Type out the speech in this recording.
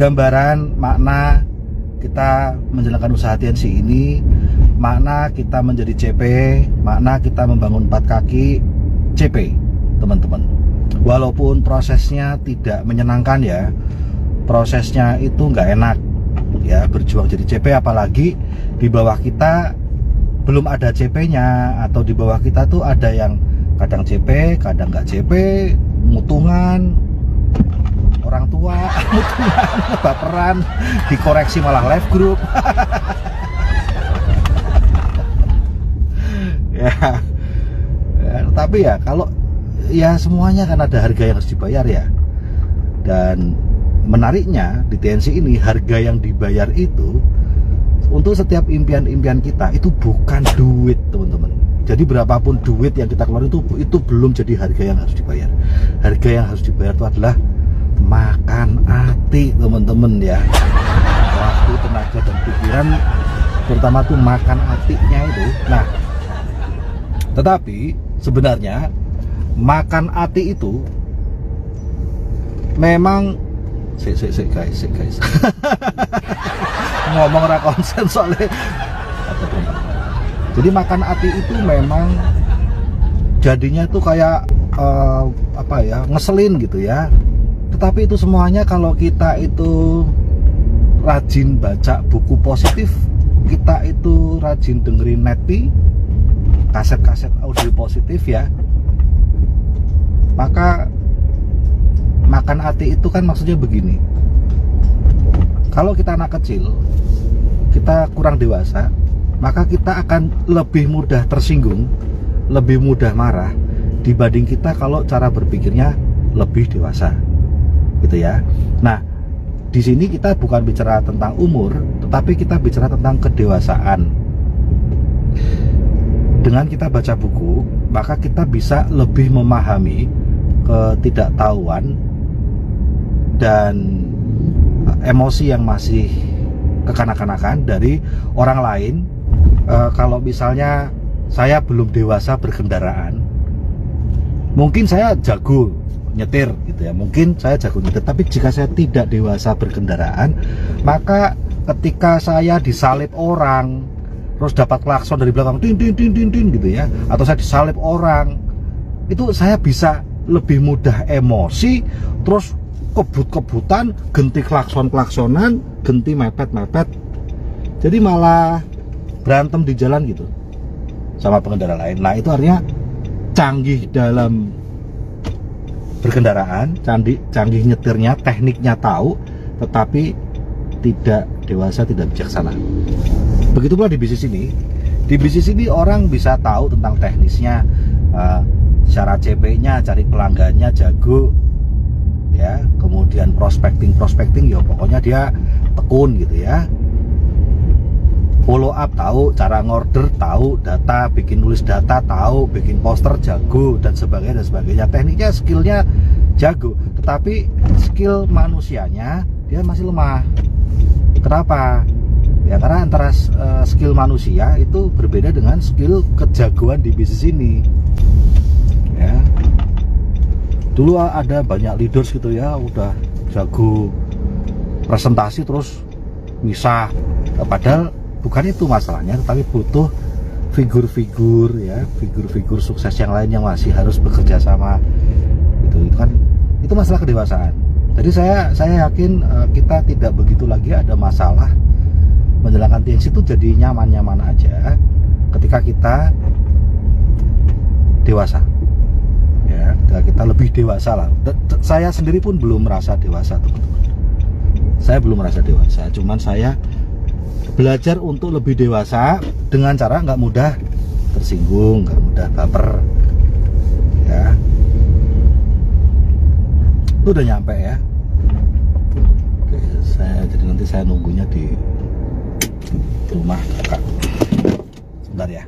gambaran makna kita menjalankan usaha TNC ini, makna kita menjadi CP, makna kita membangun 4 kaki CP, teman-teman. Walaupun prosesnya tidak menyenangkan ya, prosesnya itu nggak enak ya, berjuang jadi CP, apalagi di bawah kita belum ada CP-nya, atau di bawah kita tuh ada yang kadang CP, kadang nggak CP, mutungan, orang tua, mutungan, baperan, dikoreksi malah live group. ya, tapi ya kalau ya semuanya kan ada harga yang harus dibayar ya. Dan menariknya di TNC ini, harga yang dibayar itu untuk setiap impian-impian kita itu bukan duit, teman-teman. Jadi berapapun duit yang kita keluarin itu belum jadi harga yang harus dibayar. Harga yang harus dibayar itu adalah makan hati, teman-teman ya. Waktu, tenaga, dan pikiran, terutama tuh makan hatinya itu. Nah, tetapi sebenarnya makan hati itu memang guys ngomong ora konsen soalnya. Jadi makan hati itu memang jadinya tuh kayak apa ya, ngeselin gitu ya. Tetapi itu semuanya kalau kita itu rajin baca buku positif, kita itu rajin dengerin Netpi, kaset-kaset audio positif ya, maka makan hati itu kan maksudnya begini. Kalau kita anak kecil, kita kurang dewasa, maka kita akan lebih mudah tersinggung, lebih mudah marah dibanding kita kalau cara berpikirnya lebih dewasa, gitu ya. Nah, di sini kita bukan bicara tentang umur, tetapi kita bicara tentang kedewasaan. Dengan kita baca buku, maka kita bisa lebih memahami ketidaktahuan dan emosi yang masih kekanak-kanakan dari orang lain. Kalau misalnya saya belum dewasa berkendaraan, mungkin saya jago nyetir gitu ya, mungkin saya jago nyetir, tapi jika saya tidak dewasa berkendaraan, maka ketika saya disalip orang terus dapat klakson dari belakang, tin tin tin tin tin gitu ya, atau saya disalip orang, itu saya bisa lebih mudah emosi, terus kebut-kebutan, genti klakson-klaksonan, genti mepet-mepet, jadi malah berantem di jalan gitu sama pengendara lain. Nah, itu artinya canggih dalam berkendaraan, canggih nyetirnya, tekniknya tahu, tetapi tidak dewasa, tidak bijaksana. Begitu pula di bisnis ini. Di bisnis ini orang bisa tahu tentang teknisnya, cara CP-nya, cari pelanggannya jago ya, kemudian prospecting ya pokoknya dia tekun gitu ya. Follow up tahu, cara ngorder tahu, data, bikin nulis data tahu, bikin poster jago, dan sebagainya. Tekniknya, skillnya jago, tetapi skill manusianya dia masih lemah. Kenapa? Ya karena antara skill manusia itu berbeda dengan skill kejagoan di bisnis ini ya. Dulu ada banyak leaders gitu ya, udah jago presentasi terus misah, padahal bukan itu masalahnya, tetapi butuh figur-figur ya, figur-figur sukses yang lain yang masih harus bekerja sama. Itu kan itu masalah kedewasaan. Jadi saya yakin kita tidak begitu lagi ada masalah menjalankan TNC itu, jadi nyaman-nyaman aja ketika kita dewasa ya, ketika kita lebih dewasa lah. Saya sendiri pun belum merasa dewasa, teman-teman. Saya belum merasa dewasa, cuman saya belajar untuk lebih dewasa dengan cara nggak mudah tersinggung, nggak mudah baper ya. Itu udah nyampe ya. Oke, jadi nanti saya nunggunya di rumah kakak sebentar ya.